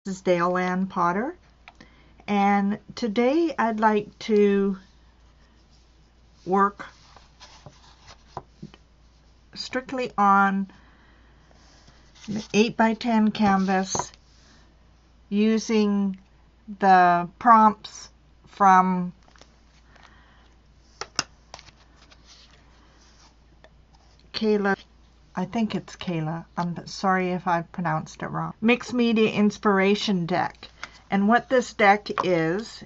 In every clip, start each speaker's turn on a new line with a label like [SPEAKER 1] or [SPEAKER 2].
[SPEAKER 1] This is Dale Ann Potter, and today I'd like to work strictly on the 8x10 canvas using the prompts from Kiala, I think it's Kiala, I'm sorry if I pronounced it wrong, Mixed Media Inspiration Deck. And what this deck is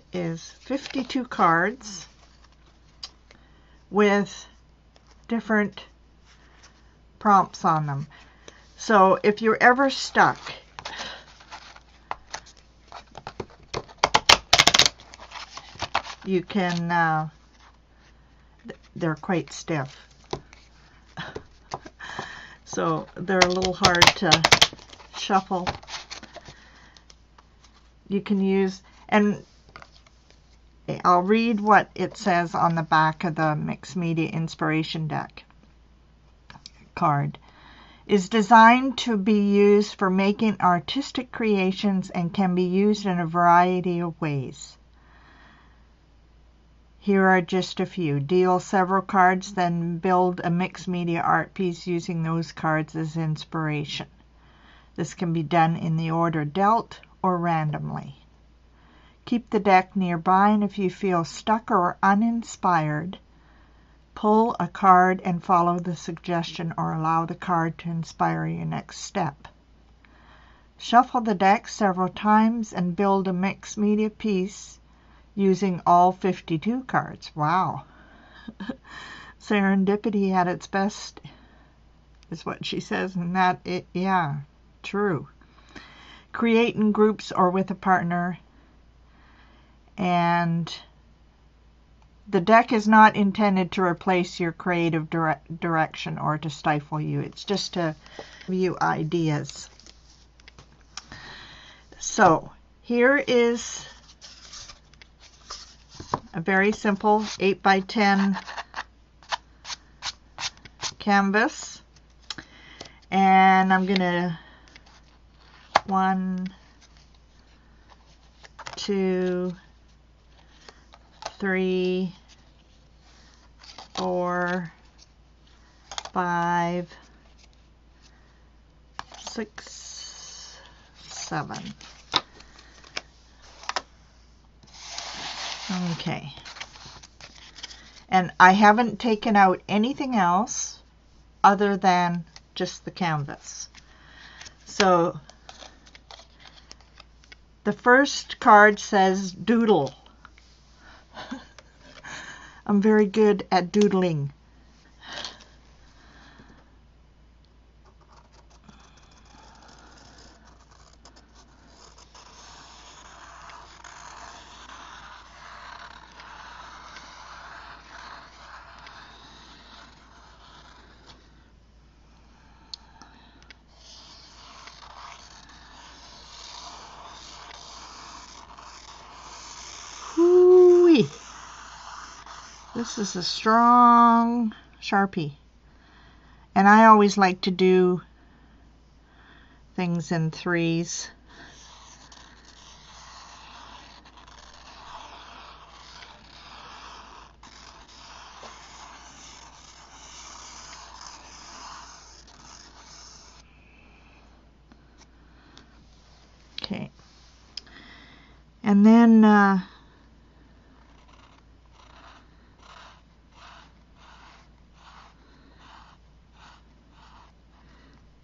[SPEAKER 1] 52 cards with different prompts on them. So if you're ever stuck, you can, they're quite stiff. So they're a little hard to shuffle. You can use, and I'll read what it says on the back of the Mixed Media Inspiration Deck card. Is designed to be used for making artistic creations and can be used in a variety of ways. Here are just a few. Deal several cards, then build a mixed media art piece using those cards as inspiration. This can be done in the order dealt or randomly. Keep the deck nearby, and if you feel stuck or uninspired, pull a card and follow the suggestion or allow the card to inspire your next step. Shuffle the deck several times and build a mixed media piece using all 52 cards. Wow. Serendipity at its best is what she says, and yeah, true. Create in groups or with a partner. And the deck is not intended to replace your creative direction or to stifle you. It's just to give you ideas. So here is a very simple 8x10 canvas, and I'm gonna 1, 2, 3, 4, 5, 6, 7. Okay. And I haven't taken out anything else other than just the canvas. So the first card says doodle. I'm very good at doodling. Hoo-wee. This is a strong Sharpie, and I always like to do things in threes. Okay, and then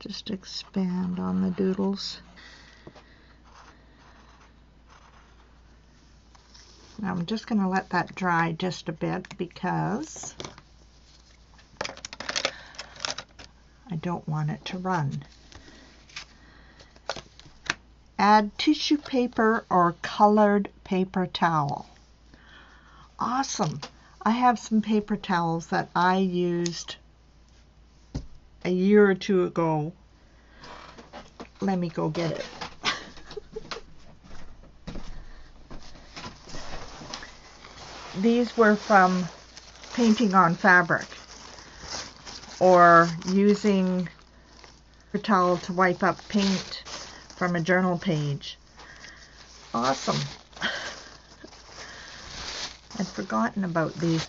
[SPEAKER 1] just expand on the doodles. Now I'm just going to let that dry just a bit because I don't want it to run. Add tissue paper or colored paper towel. Awesome. I have some paper towels that I used a year or two ago. Let me go get it. These were from painting on fabric or using a towel to wipe up paint from a journal page. Awesome. I'd forgotten about these.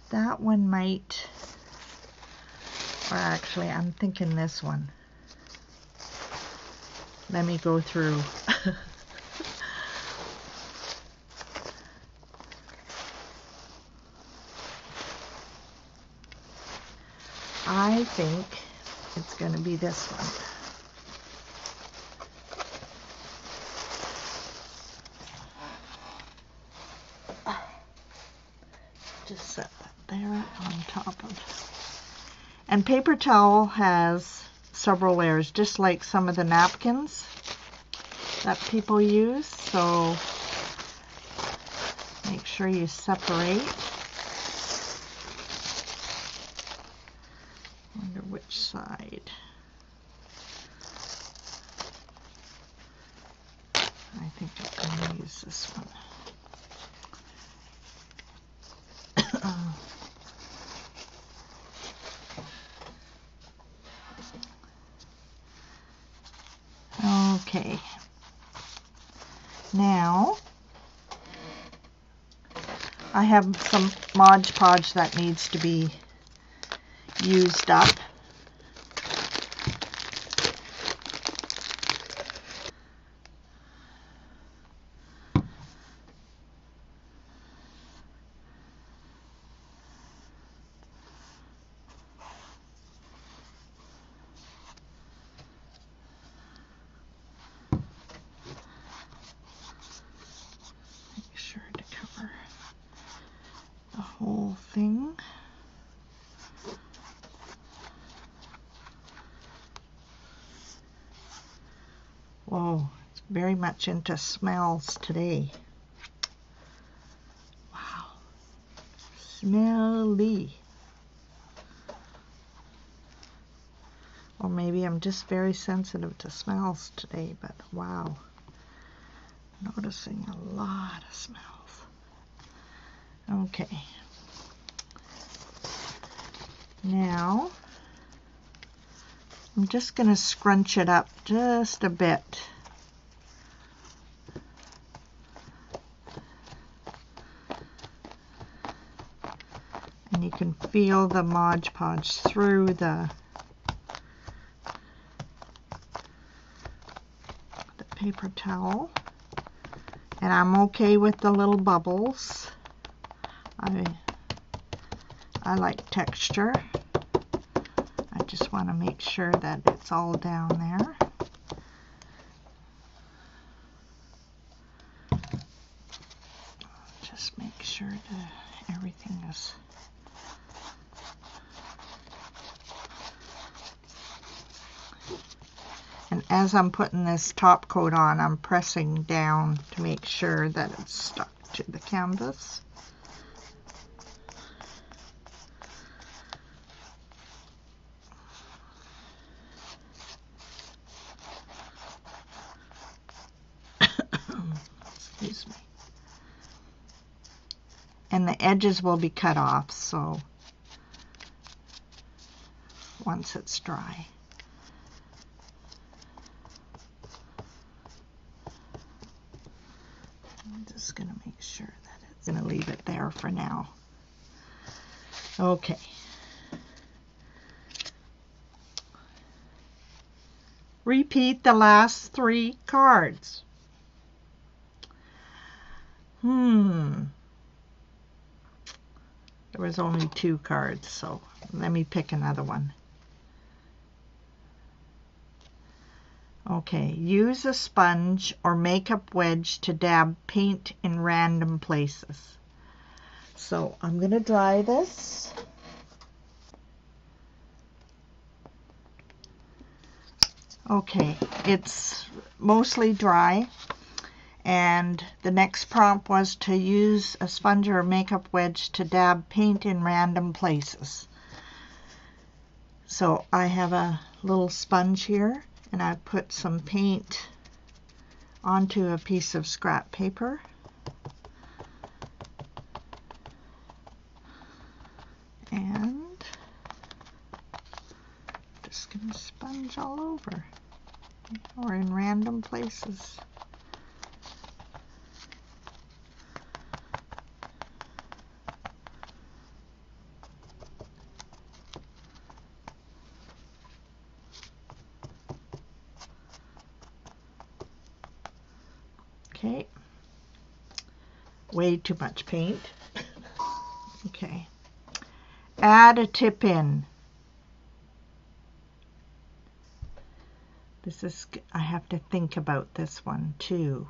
[SPEAKER 1] That one might, or actually I'm thinking this one. Let me go through. I think it's going to be this one. Just set that there on top of. And paper towel has several layers, just like some of the napkins that people use. So make sure you separate. Wonder which side. I think I'm going to use this one. Okay, now I have some Mod Podge that needs to be used up. Whole thing. Whoa, it's very much into smells today. Wow, smelly. Or maybe I'm just very sensitive to smells today, but wow, noticing a lot of smells. Okay. Now, I'm just going to scrunch it up just a bit. And you can feel the Mod Podge through the paper towel. And I'm okay with the little bubbles. I like texture. I just want to make sure that it's all down there. Just make sure that everything is and as I'm putting this top coat on, I'm pressing down to make sure that it's stuck to the canvas. Excuse me. And the edges will be cut off, so once it's dry. I'm just going to make sure that it's going to leave it there for now. Okay. Repeat the last 3 cards. There was only 2 cards, so let me pick another one. Okay, use a sponge or makeup wedge to dab paint in random places. So I'm going to dry this. Okay, it's mostly dry. And the next prompt was to use a sponge or makeup wedge to dab paint in random places. So I have a little sponge here, and I put some paint onto a piece of scrap paper. And just going to sponge all over. or in random places. Okay, way too much paint. Okay, add a tip in. This is, I have to think about this one too.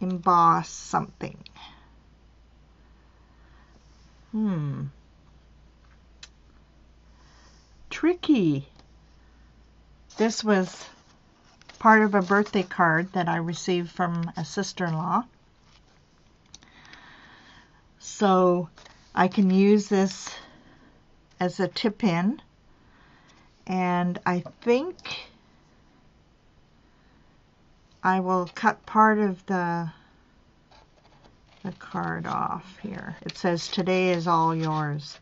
[SPEAKER 1] Emboss something. Tricky. This was part of a birthday card that I received from a sister-in-law. So I can use this as a tip in, and I think I will cut part of the card off here. It says, "Today is all yours."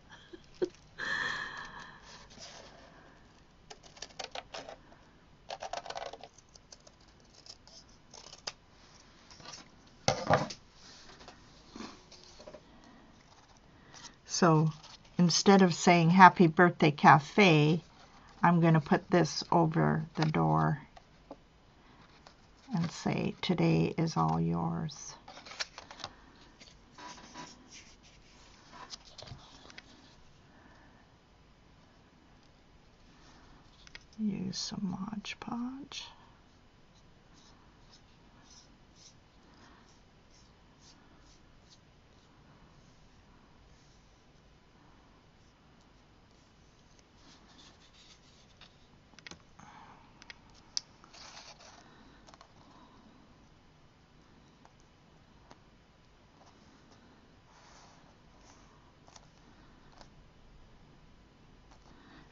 [SPEAKER 1] So instead of saying "Happy Birthday Cafe," I'm going to put this over the door and say, "Today is all yours." Use some Mod Podge.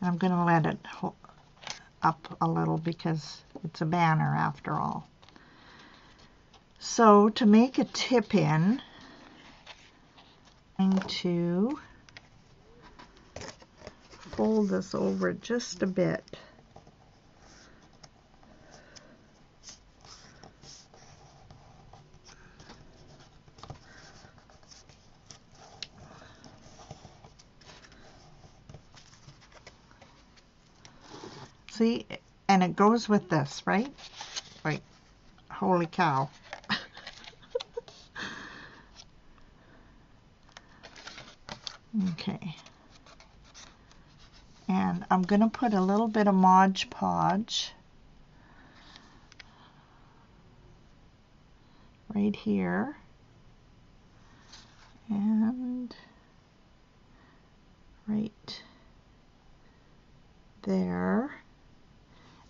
[SPEAKER 1] I'm going to let it up a little because it's a banner after all. So to make a tip in, I'm going to fold this over just a bit. See, and it goes with this, right? Like, holy cow. Okay. And I'm going to put a little bit of Mod Podge right here. And right there.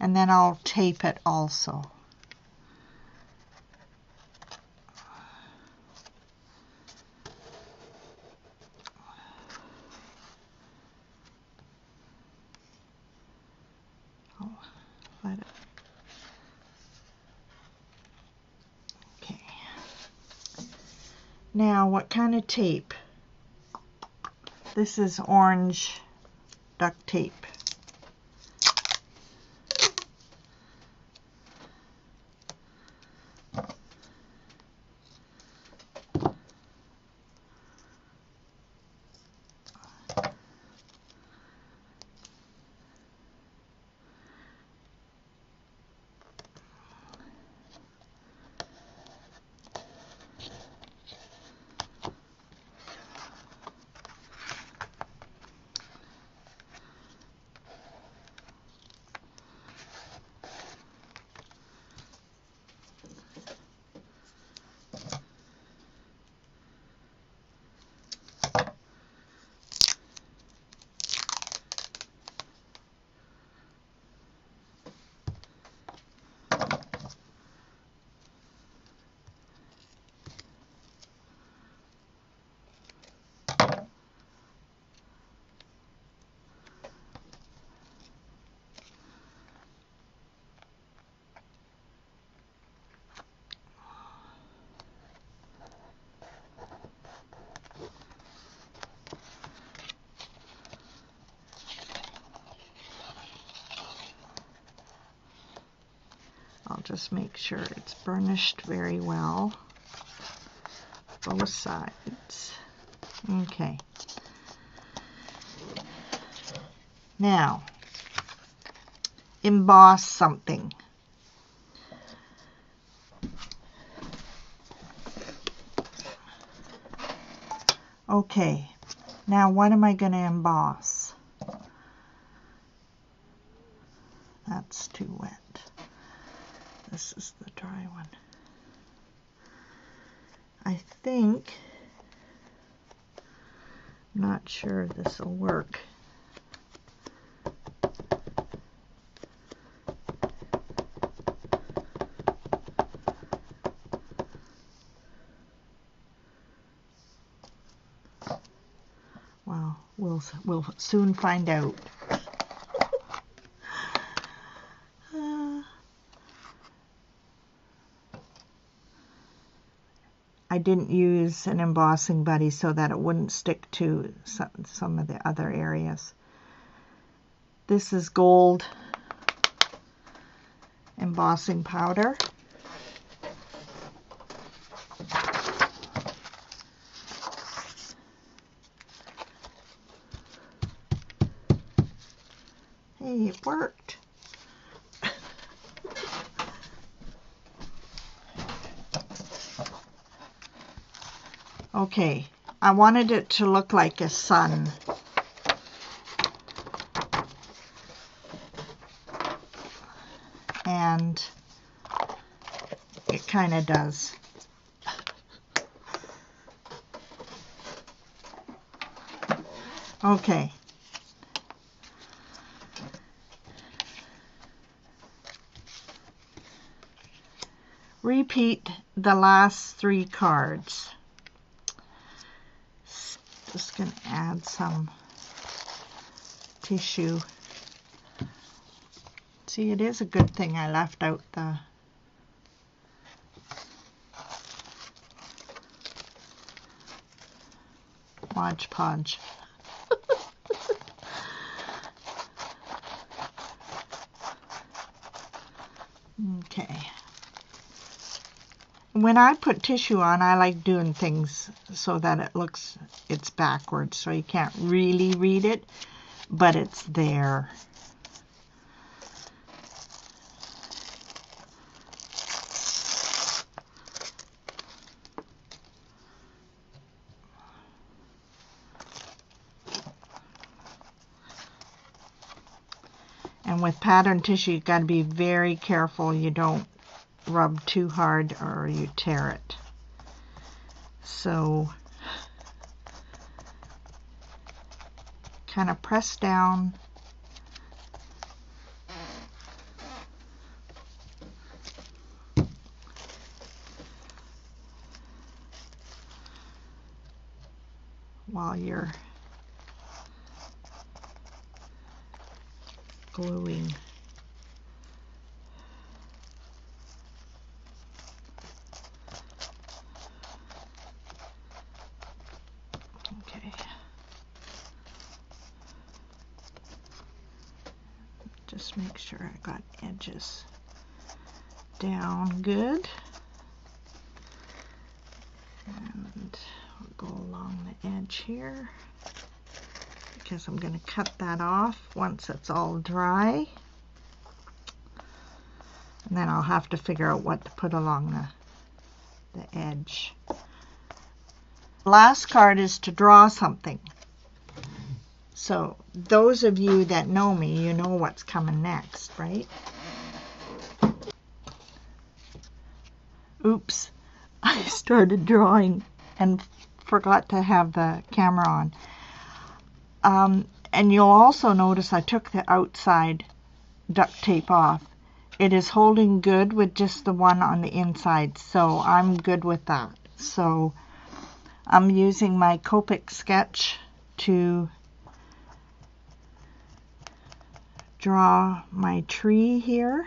[SPEAKER 1] And then I'll tape it also. I'll let it. Okay. Now, what kind of tape? This is orange duct tape. just make sure it's burnished very well, both sides. Okay. Now, emboss something. Okay, now what am I going to emboss? That's too wet. This is the dry one. I think, I'm not sure this will work. Well, we'll soon find out. I didn't use an embossing buddy so that it wouldn't stick to some of the other areas. This is gold embossing powder. Hey, it worked. Okay, I wanted it to look like a sun. And it kind of does. Okay. Repeat the last 3 cards. Just going to add some tissue. See, it is a good thing I left out the Mod Podge. Okay. When I put tissue on, I like doing things so that it's backwards, so you can't really read it, but it's there. And with pattern tissue, you've got to be very careful you don't rub too hard or you tear it. So kind of press down. While you're gluing. Okay. Just make sure I got edges down good. And I'll go along the edge here because I'm going to cut that off once it's all dry. And then I'll have to figure out what to put along the edge. The last card is to draw something. So those of you that know me, you know what's coming next, right? Oops, I started drawing and forgot to have the camera on. And you'll also notice I took the outside duct tape off. It is holding good with just the one on the inside, so I'm good with that. So I'm using my Copic sketch to draw my tree here.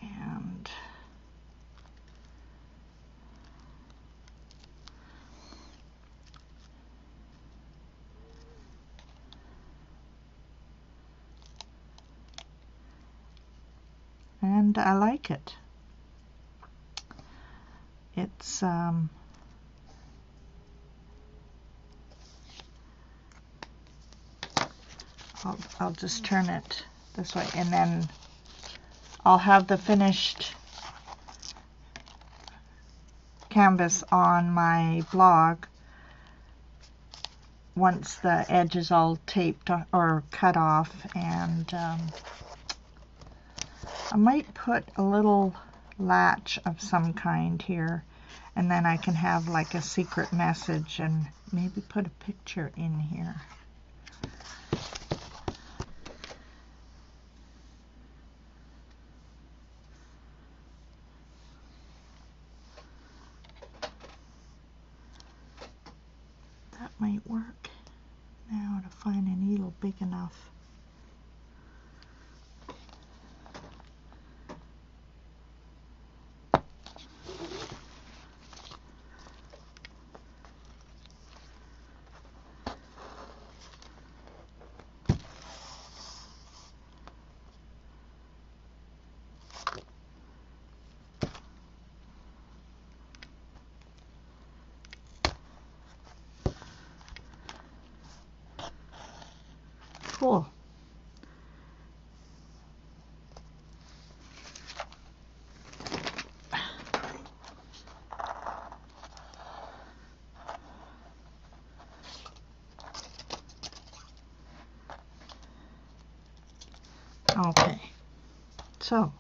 [SPEAKER 1] And and I like it. It's I'll just turn it this way, and then I'll have the finished canvas on my blog once the edge is all taped or cut off. And I might put a little latch of some kind here, and then I can have like a secret message and maybe put a picture in here. That might work. Now to find a needle big enough. Cool. Okay, so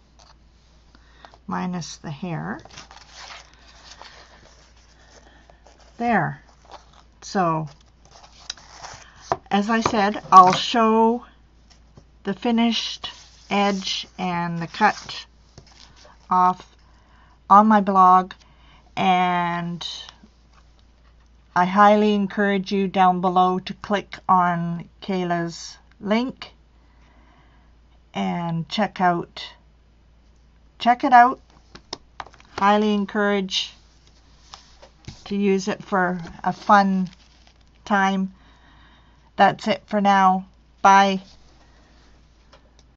[SPEAKER 1] minus the hair. There. So as I said, I'll show the finished edge and the cut off on my blog, and I highly encourage you down below to click on Kiala's link and check it out. Highly encourage to use it for a fun time. That's it for now. Bye.